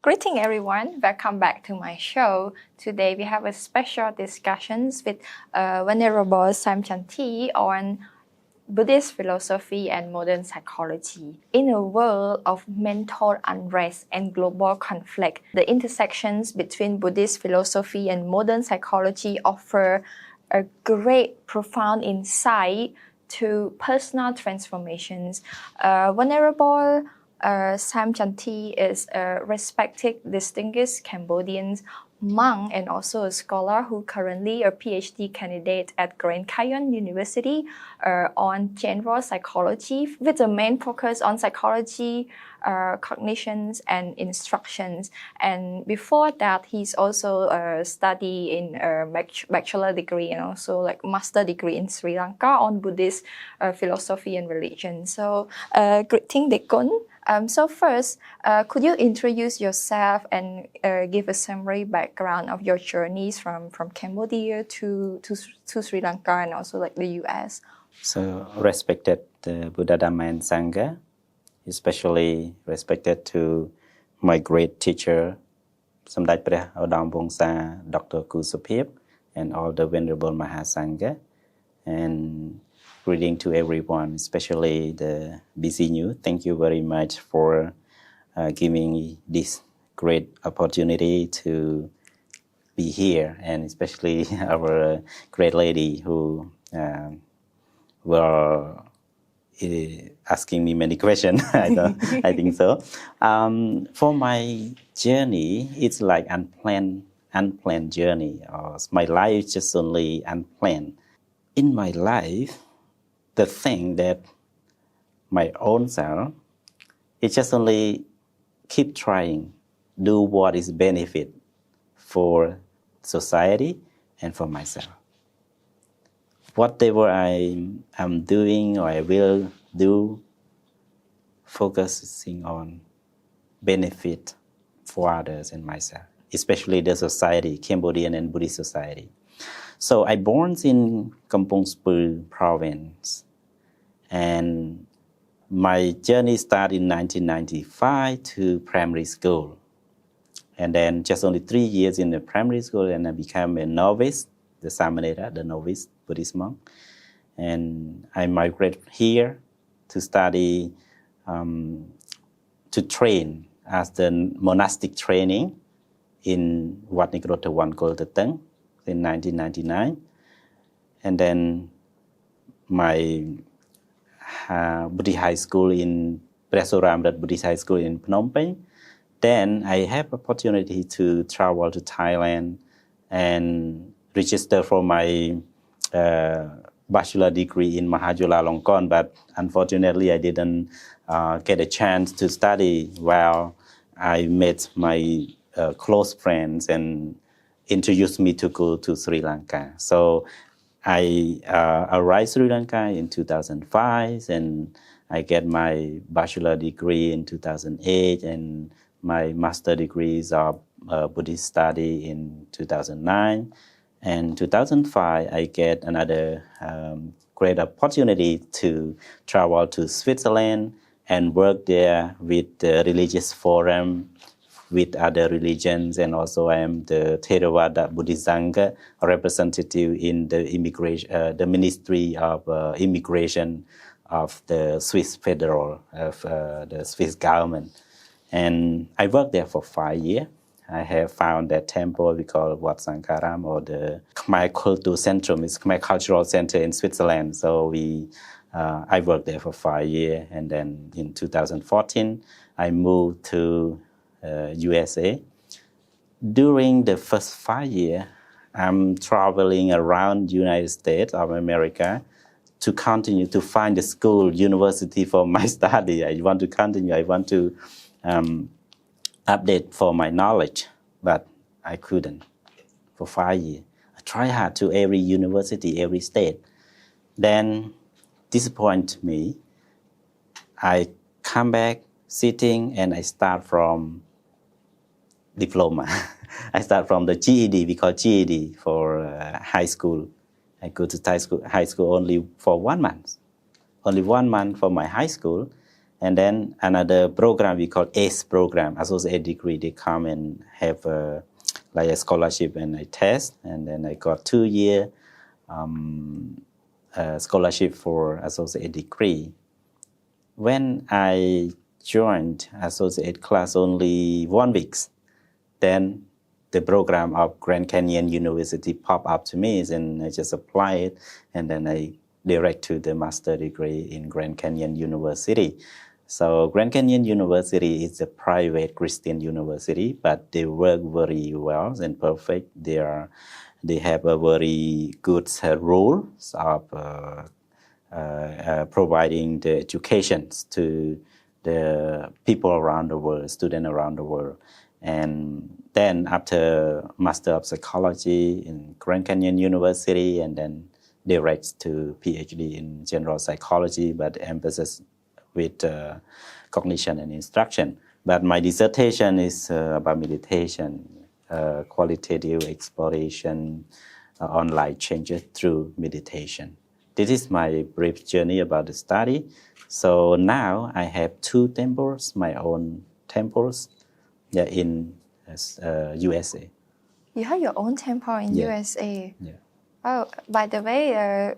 Greeting everyone, welcome back to my show. Today we have a special discussions with Venerable Sem Chanthy on Buddhist philosophy and modern psychology. In a world of mental unrest and global conflict, the intersections between Buddhist philosophy and modern psychology offer a great, profound insight to personal transformations. Venerable Sem Chanthy is a respected, distinguished Cambodian monk and also a scholar who currently a PhD candidate at Grand Canyon University on general psychology with a main focus on psychology, cognitions and instructions. And before that, he's also studied in a bachelor degree and also like master degree in Sri Lanka on Buddhist philosophy and religion. So greeting Dekun. So first, could you introduce yourself and give a summary background of your journeys from Cambodia to Sri Lanka and also like the US? So respected Buddha Dhamma and Sangha, especially respected to my great teacher, Samdai Preh Odam Bongsa, Dr. Kusupip, and all the Venerable Mahasangha, and greeting to everyone, especially the BC New. Thank you very much for giving me this great opportunity to be here, and especially our great lady who were asking me many questions. I think so. For my journey, it's like unplanned journey. My life is just only unplanned. In my life, the thing that my own self, it's just only keep trying, do what is benefit for society and for myself. Whatever I am doing or I will do, focusing on benefit for others and myself, especially the society, Cambodian and Buddhist society. So I born in Kampong Speu province, and my journey started in 1995 to primary school. And then just only 3 years in the primary school, and I became a novice, the Samanera, the novice Buddhist monk. And I migrated here to study, to train as the monastic training in Wat Nikrota Wan Kolteteng in 1999. And then my Buddhist high school in Presoramrat Buddhist High School in Phnom Penh. Then I have opportunity to travel to Thailand and register for my bachelor degree in Mahajulalongkorn, but unfortunately I didn't get a chance to study while I met my close friends and introduced me to go to Sri Lanka. So I arrived Sri Lanka in 2005, and I get my bachelor degree in 2008, and my master degrees of Buddhist study in 2009. And 2005, I get another great opportunity to travel to Switzerland and work there with the religious forum with other religions, and also I am the Theravada Buddhist Sangha representative in the immigration, the Ministry of Immigration of the Swiss Federal, of the Swiss government. And I worked there for 5 years. I have found that temple we call Wat Sankharam, or the Khmer Cultural Centrum, it's Khmer Cultural Center in Switzerland. So I worked there for 5 years, and then in 2014 I moved to USA. During the first 5 years, I'm traveling around the United States of America to continue to find a school, university for my study. I want to continue. I want to update for my knowledge, but I couldn't for 5 years. I tried hard to every university, every state. Then disappoint me. I come back sitting and I start from diploma. I start from the GED, we call GED for high school. I go to high school only for 1 month. Only 1 month for my high school. And then another program we call ACE program, Associate Degree. They come and have like a scholarship and a test. And then I got 2-year scholarship for Associate Degree. When I joined Associate class only 1 week, then the program of Grand Canyon University popped up to me, and I just applied, and then I direct to the master degree in Grand Canyon University. So Grand Canyon University is a private Christian university, but they work very well and perfect. They have a very good rules of providing the education to the people around the world, students around the world. And then after Master of Psychology in Grand Canyon University, and then direct to PhD in General Psychology, but emphasis with cognition and instruction. But my dissertation is about meditation, qualitative exploration on life changes through meditation. This is my brief journey about the study. So now I have 2 temples, my own temples, in USA. You have your own temple in USA. Yeah. Oh, by the way,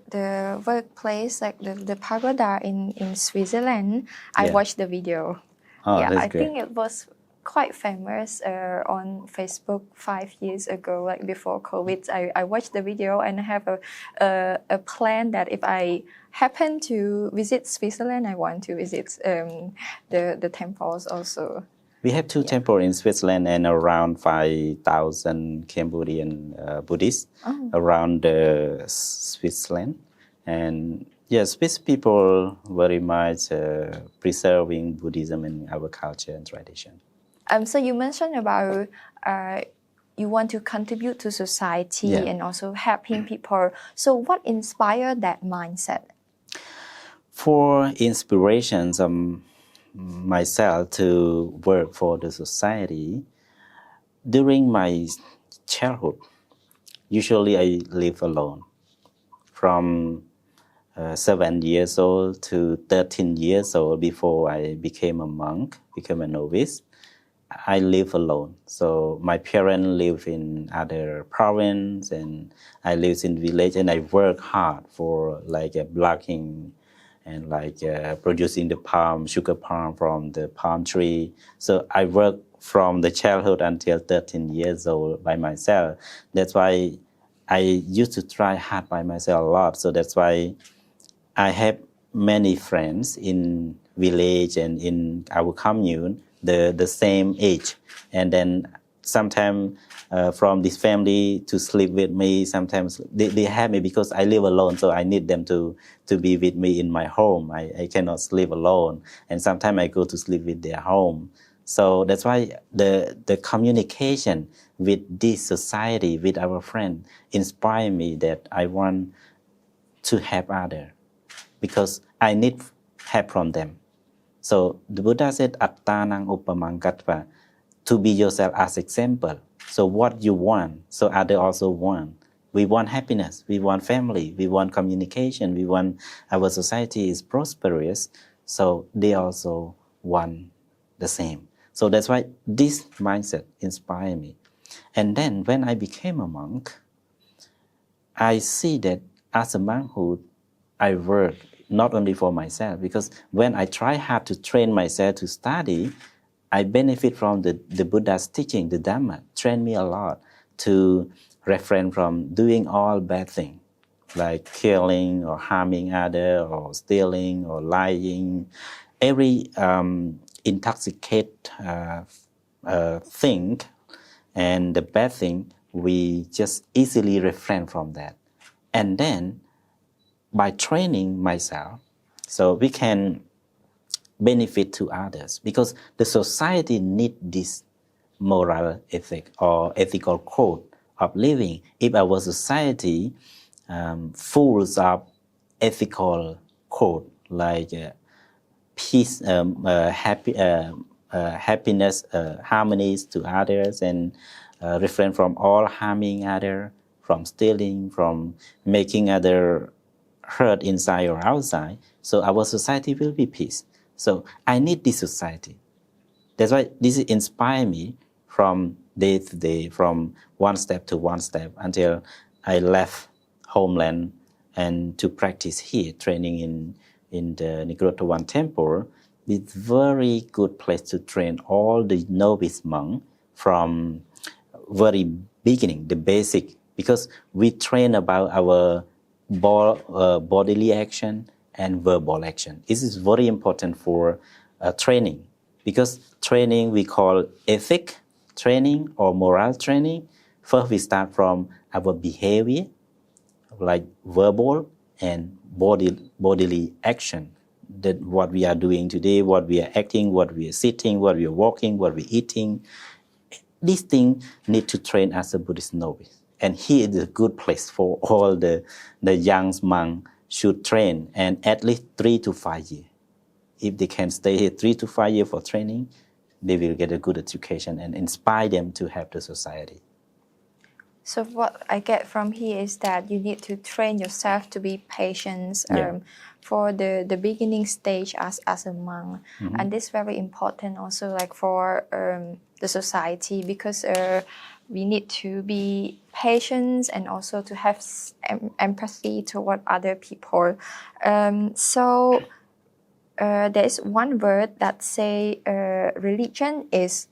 the workplace, like the pagoda in Switzerland, I watched the video. Oh, yeah, that's I great. think it was quite famous on Facebook 5 years ago, like before COVID. I watched the video, and I have a plan that if I happen to visit Switzerland, I want to visit the temples also. We have 2 temples in Switzerland and around 5,000 Cambodian Buddhists around Switzerland. And yes, Swiss people very much preserving Buddhism in our culture and tradition. So you mentioned about you want to contribute to society and also helping people. So what inspired that mindset? For inspirations, myself to work for the society, during my childhood, usually I live alone. From 7 years old to 13 years old, before I became a monk, became a novice, I live alone. So my parents live in other province, and I live in village, and I work hard for like blocking and like producing the sugar palm from the palm tree. So I work from the childhood until 13 years old by myself. That's why I used to try hard by myself a lot. So that's why I have many friends in village and in our commune, the same age. And then sometimes from this family to sleep with me, sometimes they have me because I live alone, so I need them to be with me in my home. I cannot sleep alone, and sometimes I go to sleep with their home. So that's why the communication with this society, with our friend, inspire me that I want to help others, because I need help from them. So the Buddha said, Attanang upamang katva, to be yourself as example. So what you want, so others also want. We want happiness, we want family, we want communication, we want our society is prosperous, so they also want the same. So that's why this mindset inspired me. And then when I became a monk, I see that as a monkhood, I work not only for myself, because when I try hard to train myself to study, I benefit from the Buddha's teaching, the Dhamma, train me a lot to refrain from doing all bad things, like killing or harming others, or stealing or lying. Every intoxicate thing and the bad thing, we just easily refrain from that. And then by training myself, so we can benefit to others, because the society need this moral ethic or ethical code of living. If our society full of ethical code like peace, happiness, harmonies to others, and refrain from all harming others, from stealing, from making other hurt inside or outside, so our society will be peace. So I need this society. That's why this inspired me from day to day, from one step to one step, until I left homeland and to practice here, training in the Nigrotawan temple. It's very good place to train all the novice monks from very beginning, the basic, because we train about our bodily action and verbal action. This is very important for training, because training we call ethic training or moral training. First we start from our behavior, like verbal and bodily action. That what we are doing today, what we are acting, what we are sitting, what we are walking, what we are eating. These things need to train as a Buddhist novice. And here is a good place for all the young monks should train, and at least 3 to 5 years. If they can stay here 3 to 5 years for training, they will get a good education and inspire them to help the society. So what I get from here is that you need to train yourself to be patient for the beginning stage as a monk. And this is very important also like for the society, because we need to be patient and also to have empathy toward other people. So there is one word that say religion is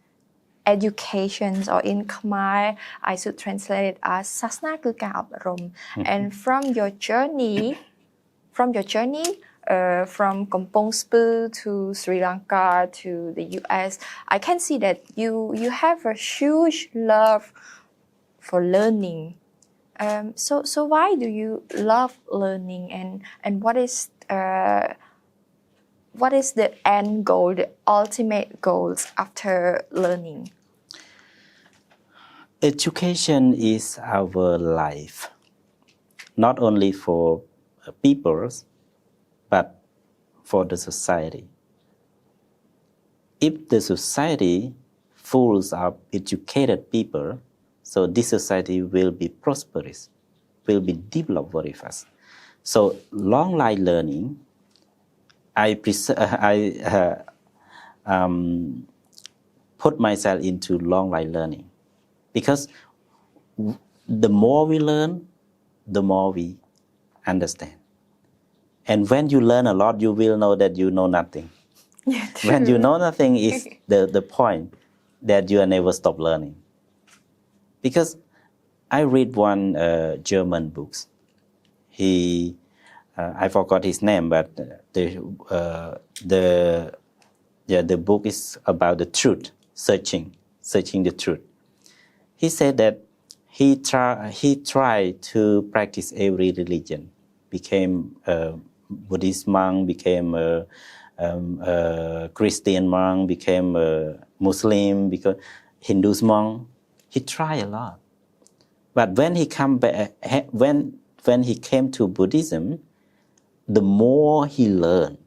education, or in Khmer, I should translate it as Sasna គឺការអប់រំ And from your journey, from Kampong Speu to Sri Lanka to the US, I can see that you have a huge love for learning. So why do you love learning, and what is the end goal, the ultimate goals after learning? Education is our life, not only for people, but for the society. If the society full of educated people, so this society will be prosperous, will be developed very fast. So long life learning, I put myself into long life learning, because the more we learn, the more we understand. And when you learn a lot, you will know that you know nothing. Yeah, when you know nothing is the point that you are never stop learning. Because I read one German books. I forgot his name, but the book is about the truth, searching the truth. He said that he tried to practice every religion, became a Buddhist monk, became a Christian monk, became a Muslim, became Hindu monk. He tried a lot, but when he came to Buddhism, the more he learned,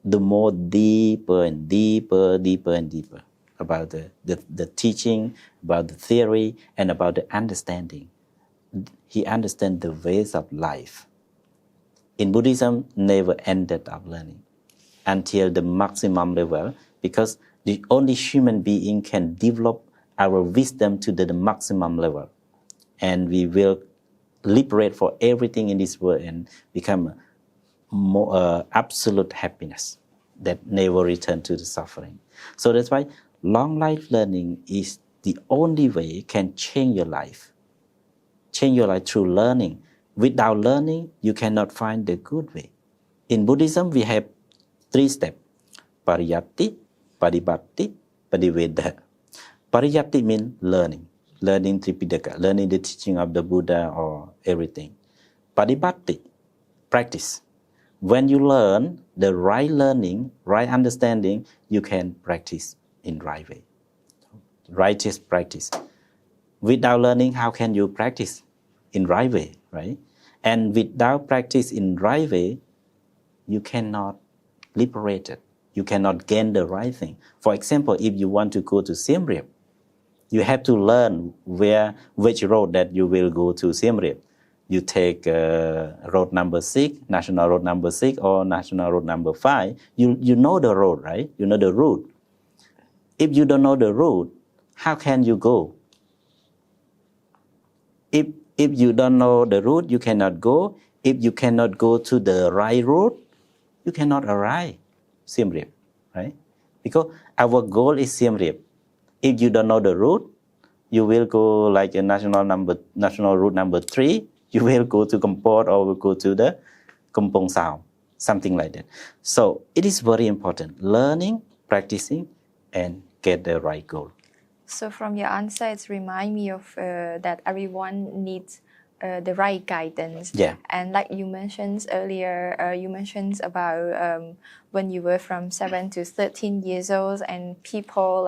the more deeper and deeper about the teaching, about the theory, and about the understanding. He understands the ways of life. In Buddhism, never ended up learning until the maximum level, because the only human being can develop our wisdom to the maximum level, and we will liberate for everything in this world and become more absolute happiness that never return to the suffering. So that's why long life learning is the only way can change your life. Change your life through learning. Without learning, you cannot find the good way. In Buddhism, we have 3 steps: Pariyatti, Paribatti, Padiveda. Pariyatti means learning Tripitaka, learning the teaching of the Buddha or everything. Paribatti, practice. When you learn the right learning, right understanding, you can practice in right way. Righteous practice. Without learning, how can you practice in right way, right? And without practice in right way, you cannot liberate it. You cannot gain the right thing. For example, if you want to go to Siem Reap, you have to learn which road that you will go to Siem Reap. you take road number 6, national road number 6 or national road number 5, you know the road, right? You know the route. If you don't know the route, how can you go? If you don't know the route, you cannot go. If you cannot go to the right route, you cannot arrive Siem Reap, right? Because our goal is Siem Reap. If you don't know the route, you will go like a national route number 3. You will go to Kampong or will go to the Kampong Speu, something like that. So it is very important, learning, practicing, and get the right goal. So from your answer, it reminds me of that everyone needs the right guidance. Yeah. And like you mentioned earlier, you mentioned about when you were from 7 to 13 years old, and people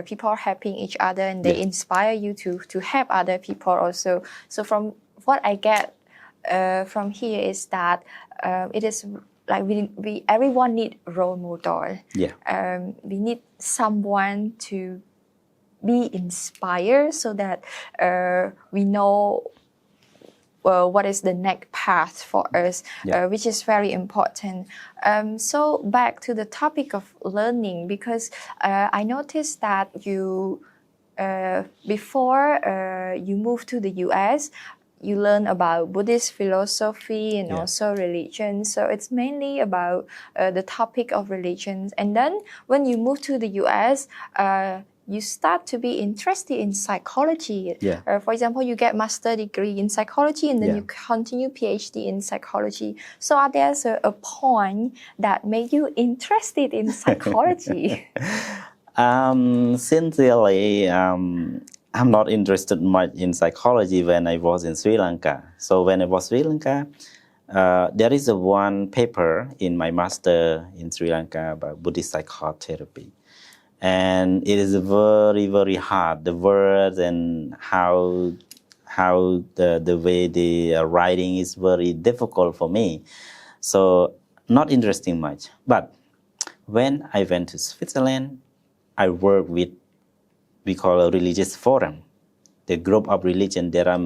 people are helping each other, and they inspire you to help other people also. So from what I get from here is that it is like we everyone need role model. Yeah. We need someone to be inspired so that we know what is the next path for us, which is very important. So back to the topic of learning, because I noticed that you, before you moved to the US, you learn about Buddhist philosophy and also religion. So it's mainly about the topic of religions. And then when you move to the US, you start to be interested in psychology. For example, you get master degree in psychology, and then you continue PhD in psychology. So there's a point that made you interested in psychology. Sincerely, I'm not interested much in psychology when I was in Sri Lanka. So when I was in Sri Lanka, there is one paper in my master in Sri Lanka about Buddhist psychotherapy. And it is very, very hard. The words and how the way the writing is very difficult for me. So not interesting much. But when I went to Switzerland, I worked with, we call a religious forum. The group of religion, there are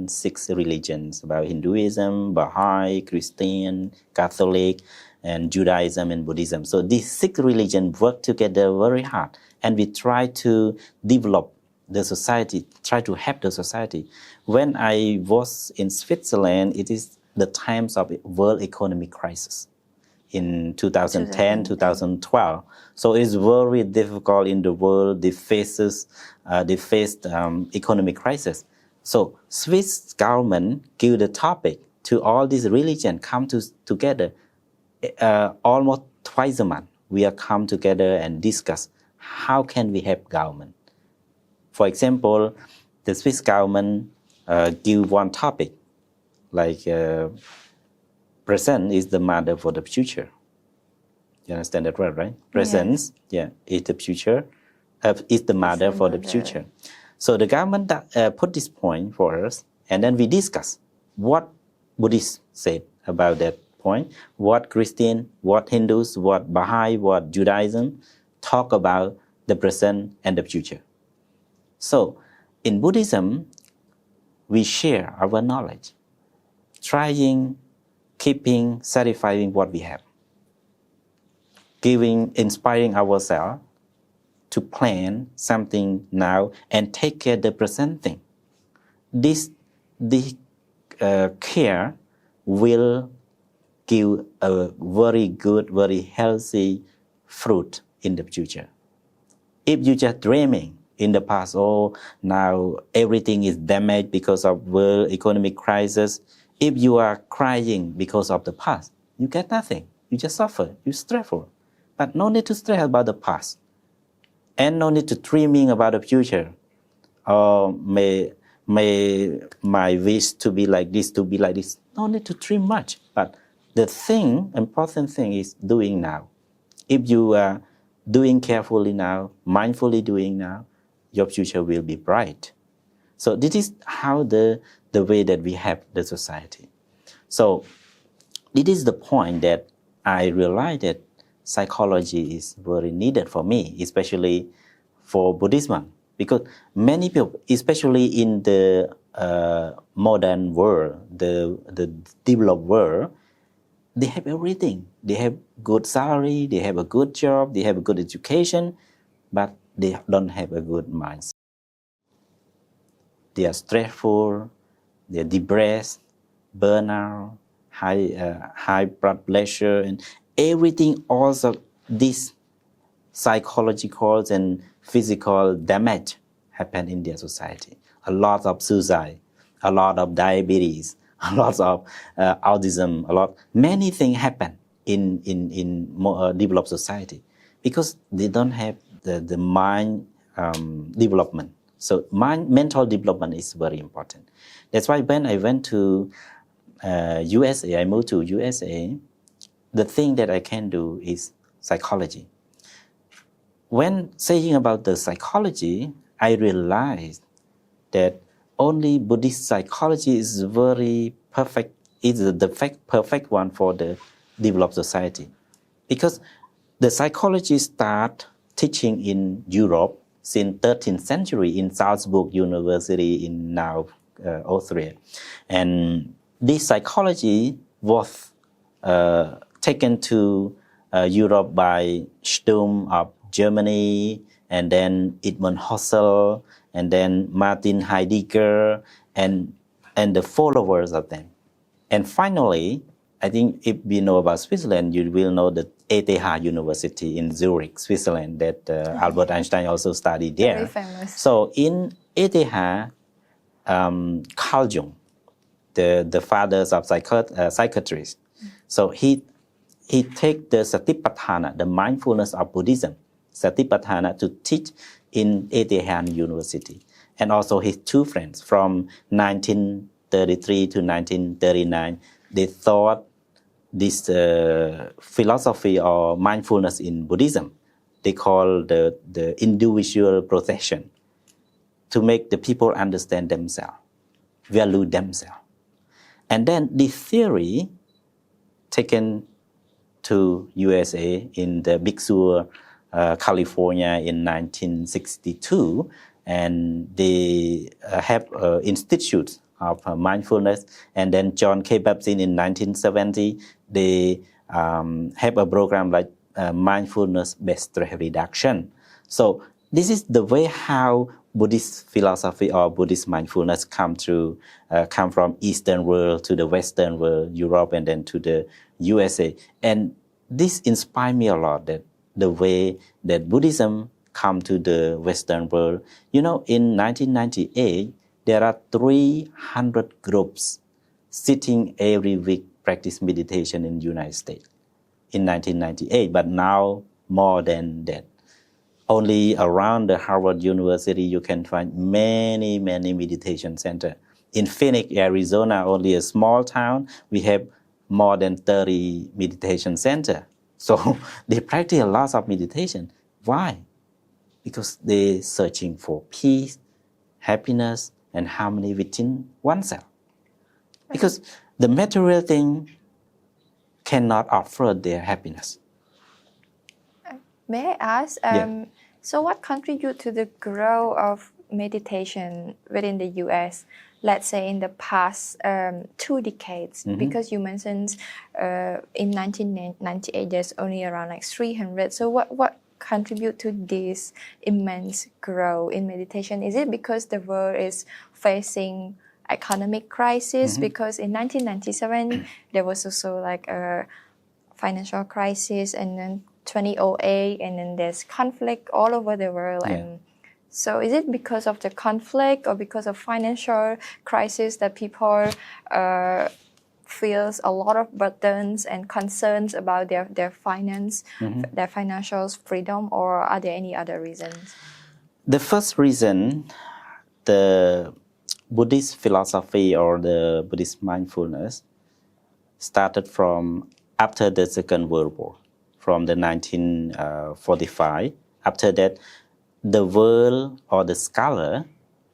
6 religions about Hinduism, Baha'i, Christian, Catholic, and Judaism and Buddhism. So these 6 religions work together very hard, and we try to develop the society, try to help the society. When I was in Switzerland, it is the times of world economic crisis in 2010, 2012. So it's very difficult in the world. They faced economic crisis. So Swiss government give the topic to all these religions come together. Almost twice a month, we are come together and discuss how can we help government. For example, the Swiss government give one topic, like present is the mother for the future. You understand that word, right? Presence, is the future, is the mother for the future. So the government put this point for us, and then we discuss what Buddhists said about that point, what Christian, what Hindus, what Baha'i, what Judaism talk about the present and the future. So in Buddhism, we share our knowledge, trying, keeping, satisfying what we have, inspiring ourselves to plan something now and take care of the present thing. This care will give a very good, very healthy fruit in the future. If you just dreaming in the past, now everything is damaged because of world economic crisis. If you are crying because of the past, you get nothing. You just suffer. You're stressful. But no need to stress about the past, and no need to dreaming about the future. May my wish to be like this, to be like this. No need to dream much. But the important thing is doing now. If you are doing carefully now, mindfully doing now, your future will be bright. So this is how the way that we have the society. So it is the point that I realized that psychology is very needed for me, especially for Buddhism, because many people, especially in the modern world, the developed world, they have everything. They have good salary, they have a good job, they have a good education, but they don't have a good mindset. They are stressful, they are depressed, burnout, high blood pressure, and everything. Also, this psychological and physical damage happen in their society. A lot of suicide, a lot of diabetes, a lot of autism, many things happen in more developed society because they don't have the mind development. So mental development is very important. That's why when I went to USA, I moved to USA, the thing that I can do is psychology. When saying about the psychology, I realized that only Buddhist psychology is very perfect, is the perfect one for the developed society. Because the psychology start teaching in Europe since 13th century in Salzburg University in now Austria. And this psychology was taken to Europe by Sturm of Germany, and then Edmund Husserl, and then Martin Heidegger, and the followers of them. And finally, I think if we know about Switzerland, you will know the ETH University in Zurich, Switzerland, that Albert Einstein also studied there. Very famous. So in ETH, Carl Jung, the fathers of psychiatrists, so he take the Satipatthana, the mindfulness of Buddhism, Satipatthana, to teach in ETH University. And also his two friends from 1933 to 1939, they taught this philosophy or mindfulness in Buddhism. They call the individual protection, to make the people understand themselves, value themselves. And then this theory taken to USA in the Big Sur, California in 1962, and they have institutes of mindfulness. And then John Kabat-Zinn in 1970, they have a program like mindfulness-based stress reduction. So this is the way how Buddhist philosophy or Buddhist mindfulness come from Eastern world to the Western world, Europe, and then to the USA. And this inspired me a lot, that the way that Buddhism come to the Western world. You know, in 1998, there are 300 groups sitting every week practice meditation in the United States in 1998, but now more than that. Only around the Harvard University, you can find many meditation centers. In Phoenix, Arizona, only a small town, we have more than 30 meditation centers. So they practice a lot of meditation. Why? Because they're searching for peace, happiness, and harmony within oneself. Because the material thing cannot offer their happiness. May I ask, so what contribute to the growth of meditation within the US, let's say in the past 2 decades? Mm-hmm. Because you mentioned in 1998 there's only around like 300. So what contribute to this immense growth in meditation? Is it because the world is facing economic crisis? Mm-hmm. Because in 1997 there was also like a financial crisis, and then 2008, and then there's conflict all over the world. Yeah. And so is it because of the conflict or because of financial crisis that people feels a lot of burdens and concerns about their finance, mm-hmm. their financial freedom, or are there any other reasons? The first reason, the Buddhist philosophy or the Buddhist mindfulness started from after the Second World War, from the 1945. After that, the world or the scholar,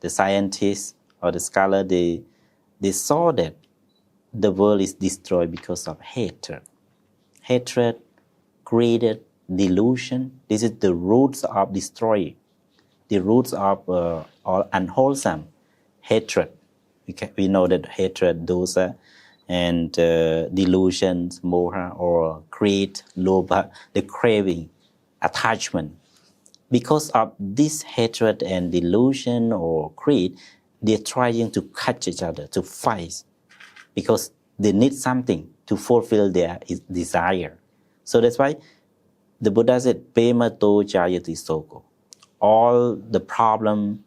the scientists or the scholar, they saw that the world is destroyed because of hatred. Hatred, greed, delusion. This is the roots of destroying, the roots of all unwholesome hatred, We know that hatred, dosa, and delusions, moha, or greed, lobha, the craving, attachment. Because of this hatred and delusion or greed, they're trying to catch each other, to fight, because they need something to fulfill their desire. So that's why the Buddha said, Pema to jayati soko. All the problem,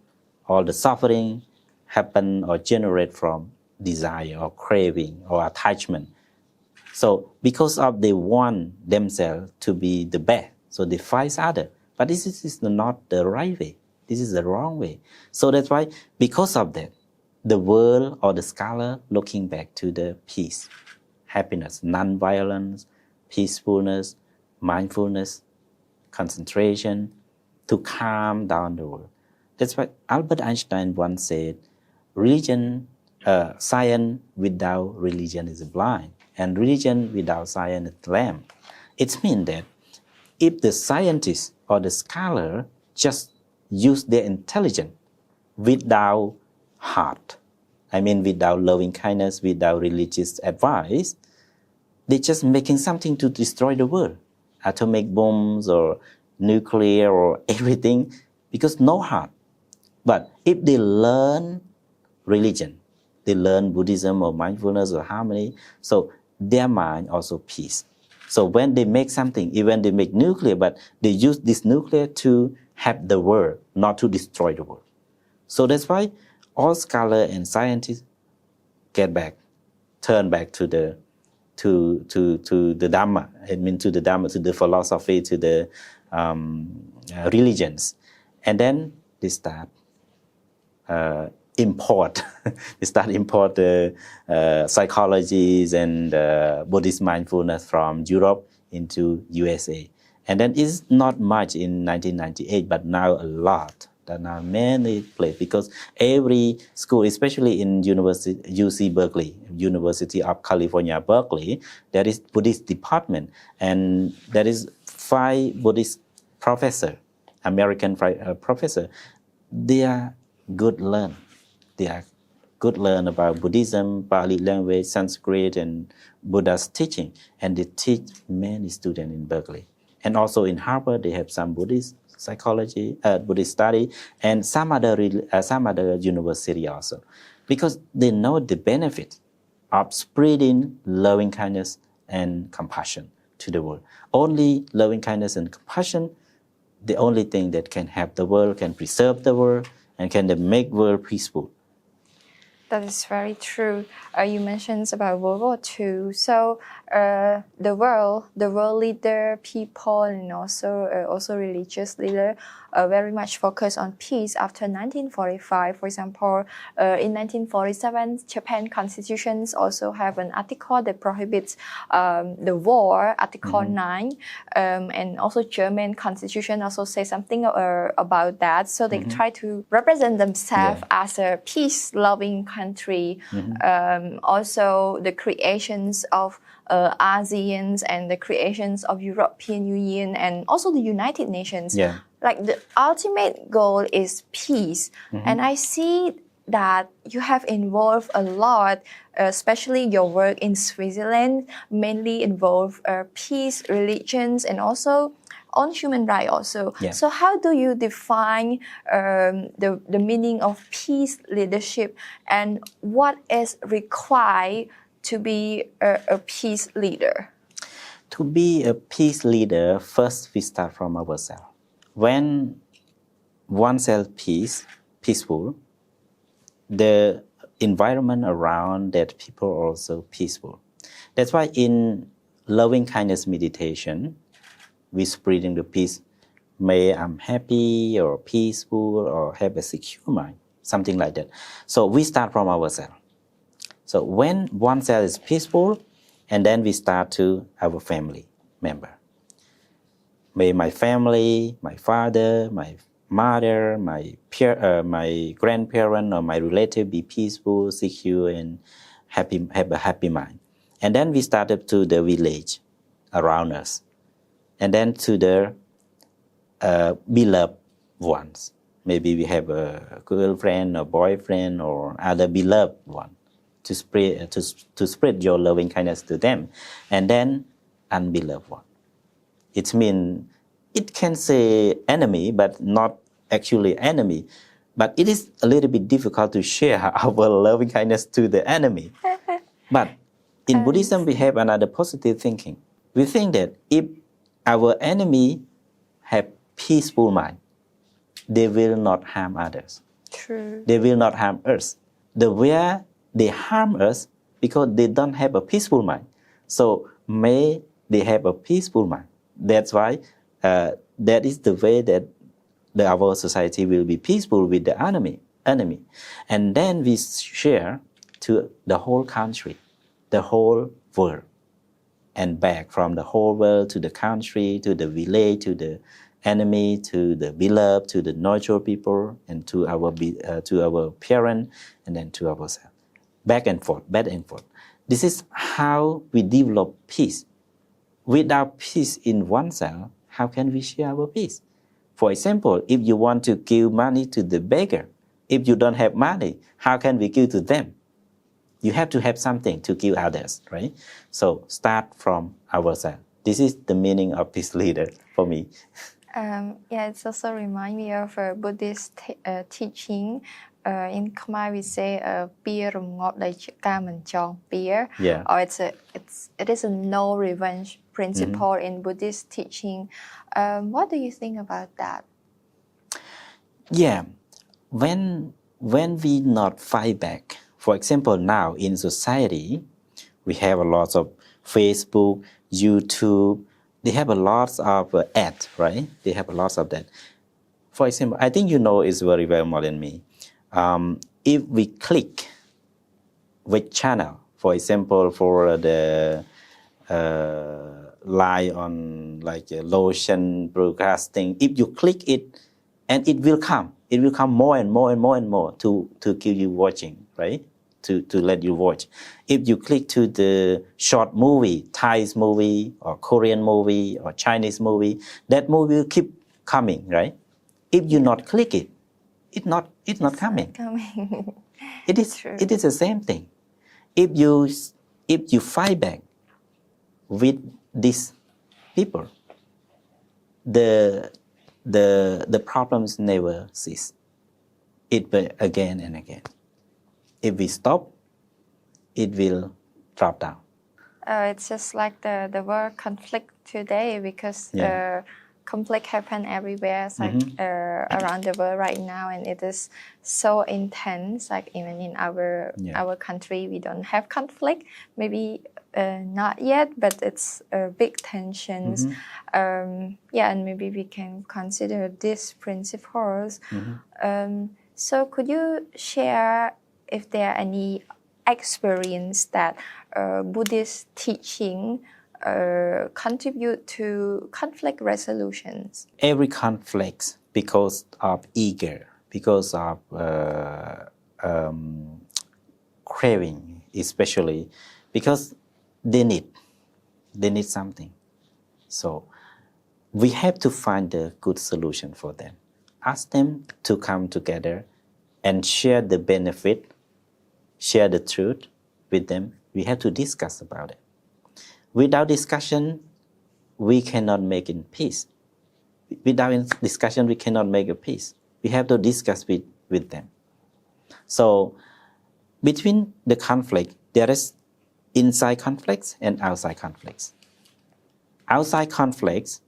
all the suffering happen or generate from desire or craving or attachment. So because of they want themselves to be the best, so they fight others. But this is not the right way. This is the wrong way. So that's why, because of that, the world or the scholar looking back to the peace, happiness, non-violence, peacefulness, mindfulness, concentration, to calm down the world. That's why Albert Einstein once said, science without religion is blind, and religion without science is lamp. It means that if the scientist or the scholar just use their intelligence without heart, without loving kindness, without religious advice, they're just making something to destroy the world, atomic bombs or nuclear or everything, because no heart. But if they learn religion, they learn Buddhism or mindfulness or harmony, so their mind also peace. So when they make something, even they make nuclear, but they use this nuclear to help the world, not to destroy the world. So that's why all scholars and scientists turn back to the Dhamma. To the Dhamma, to the philosophy, to the religions, and then they start import. They start import psychologies and Buddhist mindfulness from Europe into USA. And then it's not much in 1998, but now a lot. There are many places, because every school, especially in UC Berkeley, University of California, Berkeley, there is Buddhist department, and there is 5 Buddhist professor, American professor. They are good learn. They are good learn about Buddhism, Pali language, Sanskrit, and Buddha's teaching, and they teach many students in Berkeley. And also in Harvard, they have some Buddhist psychology, Buddhist study, and some other university also, because they know the benefit of spreading loving kindness and compassion to the world. Only loving kindness and compassion, the only thing that can help the world, can preserve the world, and can make the world peaceful. That is very true. You mentioned about World War II. So the world leader, people, and also religious leader very much focus on peace after 1945. For example, in 1947, Japan constitutions also have an article that prohibits the war, Article 9, and also German constitution also say something about that. So they try to represent themselves as a peace-loving country. Also, the creations of ASEAN and the creations of European Union and also the United Nations. Like the ultimate goal is peace. And I see that you have involved a lot, especially your work in Switzerland, mainly involve peace, religions, and also on human rights also. So how do you define the meaning of peace leadership, and what is required to be a peace leader? To be a peace leader, first we start from ourselves. When oneself peaceful, the environment around that people are also peaceful. That's why in loving kindness meditation, we spreading the peace. May I'm happy or peaceful or have a secure mind, something like that. So we start from ourselves. So when oneself is peaceful, and then we start to our family member. May my family, my father, my mother, my grandparent or my relative be peaceful, secure, and happy, have a happy mind. And then we started to the village around us, and then to the beloved ones. maybe we have a girlfriend or boyfriend or other beloved one, to spread your loving kindness to them, and then unbeloved one. It means it can say enemy, but not actually enemy. But it is a little bit difficult to share our loving kindness to the enemy. But in Buddhism, we have another positive thinking. We think that if our enemy have peaceful mind, they will not harm others. True. They will not harm us. The way they harm us because they don't have a peaceful mind. So may they have a peaceful mind. That's why that is the way that our society will be peaceful with the enemy. And then we share to the whole country, the whole world, and back from the whole world to the country, to the village, to the enemy, to the beloved, to the neutral people, and to our parent, and then to ourselves. Back and forth, back and forth. This is how we develop peace. Without peace in oneself, how can we share our peace? For example, if you want to give money to the beggar, if you don't have money, how can we give to them? You have to have something to give others, right? So start from ourselves. This is the meaning of peace leader for me. It also reminds me of a Buddhist teaching. In Khmer we say "Pia rung ngọt đầy ca mình chong pia," or it is a no revenge principle in Buddhist teaching. What do you think about that? Yeah, when we not fight back. For example, now in society, we have a lot of Facebook, YouTube. They have a lot of ads, right? They have a lot of that. For example, I think you know it's very well more than me. If we click which channel, for example, for the lie on like lotion broadcasting, if you click it, and it will come more and more and more and more to keep you watching, right? To let you watch. If you click to the short movie, Thai movie or Korean movie or Chinese movie, that movie will keep coming, right? If you not click it, it's not coming. It is True. It is the same thing. If you fight back with these people, the problems never cease. It will again and again. If we stop, it will drop down. It's just like the word conflict today, because conflict happen everywhere. It's like around the world right now, and it is so intense. Like even in our country, we don't have conflict. Maybe not yet, but it's big tensions. And maybe we can consider these principles. So could you share if there are any experience that Buddhist teaching contribute to conflict resolutions? Every conflict because of ego, because of craving, especially because they need something. So we have to find a good solution for them. Ask them to come together and share the benefit, share the truth with them. We have to discuss about it. Without discussion, we cannot make in peace. Without discussion, we cannot make a peace. We have to discuss with them. So between the conflict, there is inside conflicts and outside conflicts. Outside conflicts,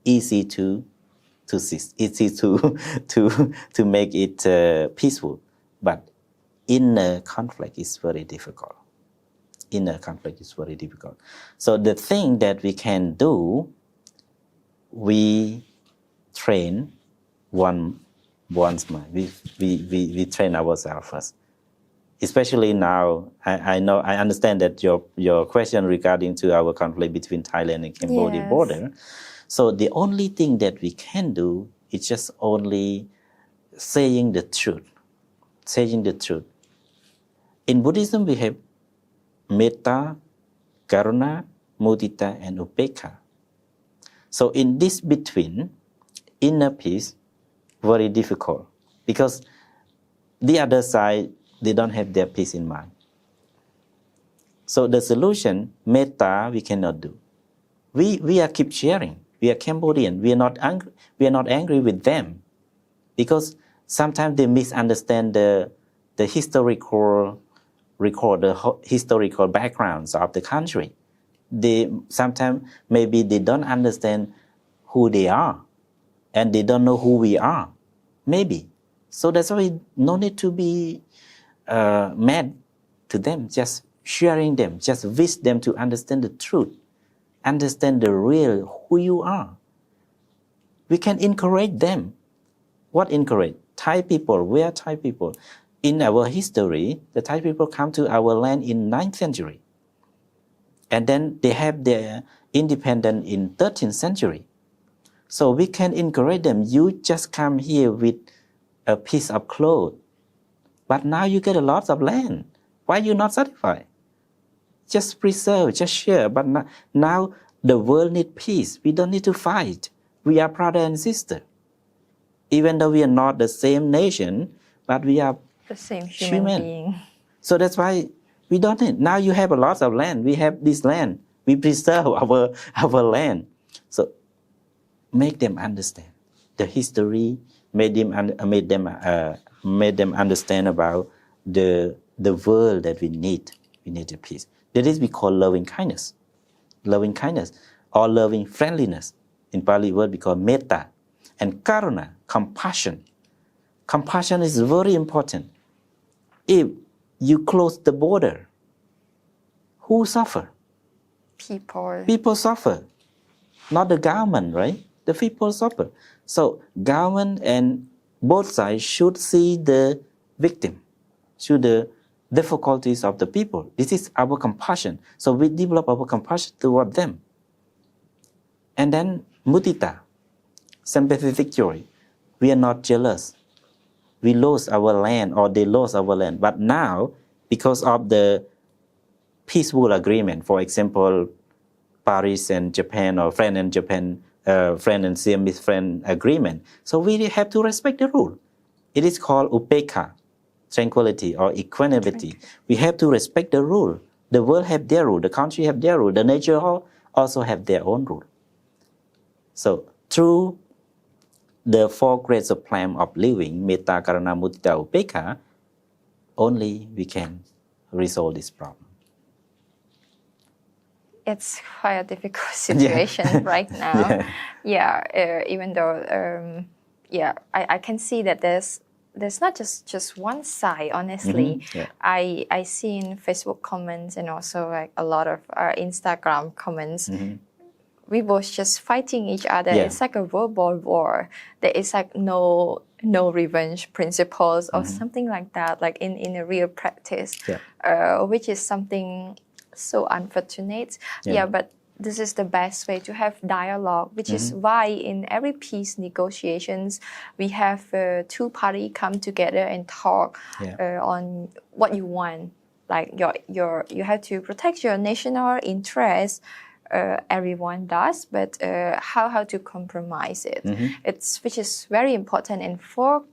easy to cease, easy to make it peaceful, but inner conflict is very difficult. Inner conflict is very difficult. So the thing that we can do, we train one's mind. We train ourselves first. Especially now, I understand that your question regarding to our conflict between Thailand and Cambodia border. So the only thing that we can do is just only saying the truth. Saying the truth. In Buddhism, we have metta, karuna, mudita, and upekkha. So in this between, inner peace, very difficult because the other side, they don't have their peace in mind. So the solution, metta, we cannot do. We are keep sharing. We are Cambodian. We are not angry. We are not angry with them, because sometimes they misunderstand the historical backgrounds of the country. They sometimes maybe they don't understand who they are, and they don't know who we are, maybe. So that's why no need to be mad to them. Just sharing them, just wish them to understand the truth, understand the real who you are. We can encourage them. What encourage? Thai people. We are Thai people. In our history, the Thai people come to our land in 9th century. And then they have their independence in 13th century. So we can encourage them. You just come here with a piece of cloth, but now you get a lot of land. Why you not satisfied? Just preserve, just share. But now the world needs peace. We don't need to fight. We are brother and sister. Even though we are not the same nation, but we are the same human being. So that's why we don't need. Now you have a lot of land. We have this land. We preserve our land. So make them understand the history. Made them understand about the world that we need. We need the peace. That is we call loving kindness, or loving friendliness. In Pali word we call metta, and karuna, compassion. Compassion is very important. If you close the border, who suffer? People suffer, not the government, right? The people suffer. So government and both sides should see the victim, should the difficulties of the people. This is our compassion. So we develop our compassion toward them. And then mudita, sympathetic joy. We are not jealous. We lost our land, or they lost our land. But now, because of the peaceful agreement, for example, Paris and Japan, or friend and Japan, friend and Siamese friend agreement. So we have to respect the rule. It is called upekha, tranquility or equanimity. We have to respect the rule. The world have their rule. The country have their rule. The nature also have their own rule. So through the 4 grades of plan of living, metta, karuna, mudita, upekha, only we can resolve this problem. It's quite a difficult situation right now. Even though, I can see that there's not just one side, honestly. I see in Facebook comments and also like a lot of Instagram comments. We both just fighting each other. It's like a verbal war. There is like no revenge principles or something like that, like in a real practice, which is something so unfortunate. But this is the best way to have dialogue, which is why in every peace negotiations we have 2 parties come together and talk on what you want. Like you have to protect your national interests. Everyone does, but how to compromise it? Which is very important, and for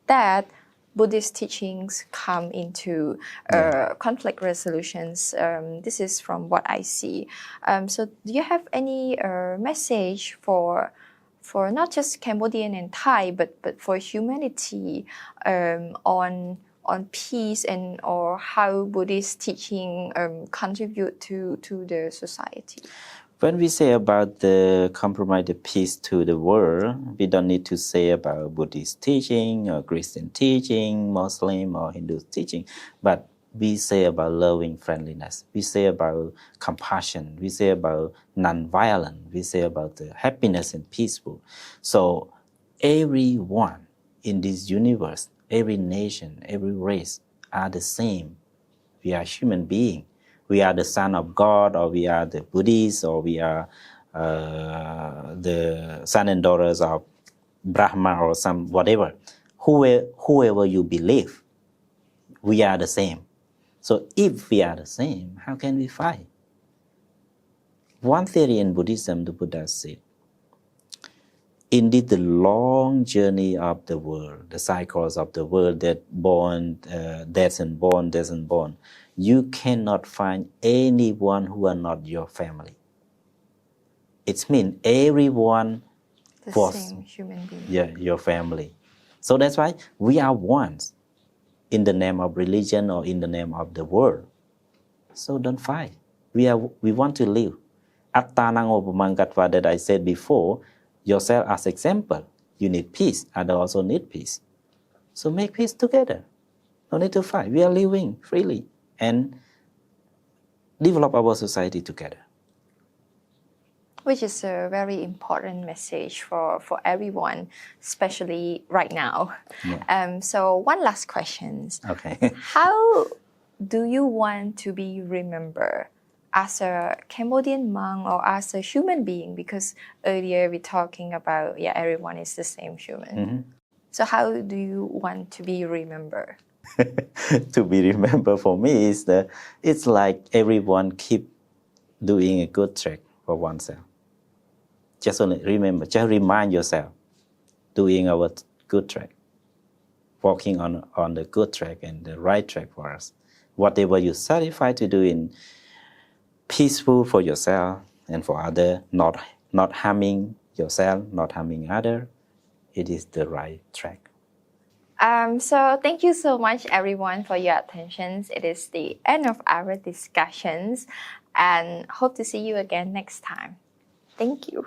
that, Buddhist teachings come into conflict resolutions. This is from what I see. So do you have any message for not just Cambodian and Thai, but for humanity on peace and or how Buddhist teaching contribute to the society? When we say about the compromise the peace to the world, we don't need to say about Buddhist teaching or Christian teaching, Muslim or Hindu teaching, but we say about loving friendliness. We say about compassion. We say about non-violence. We say about the happiness and peaceful. So everyone in this universe, every nation, every race are the same. We are human beings. We are the son of God, or we are the Buddhists, or we are the son and daughters of Brahma or some whatever. Whoever you believe, we are the same. So if we are the same, how can we fight? One theory in Buddhism, the Buddha said, indeed the long journey of the world, the cycles of the world that born, death and born, death and born, you cannot find anyone who are not your family. It means everyone The was same human being. your family. So that's why we are one in the name of religion or in the name of the world. So don't fight. We want to live. Attanang Opamangkatva that I said before, yourself as example. You need peace, others also need peace. So make peace together. No need to fight. We are living freely and develop our society together. Which is a very important message for everyone, especially right now. Yeah. So one last question. Okay. How do you want to be remembered? As a Cambodian monk or as a human being? Because earlier we're talking about, everyone is the same human. Mm-hmm. So how do you want to be remembered? To be remembered for me is it's like everyone keep doing a good track for oneself. Just only remember, just remind yourself, doing our good track, walking on the good track and the right track for us. Whatever you satisfy to do in peaceful for yourself and for others, not harming yourself, not harming others, it is the right track. So thank you so much everyone for your attention. It is the end of our discussions and hope to see you again next time. Thank you.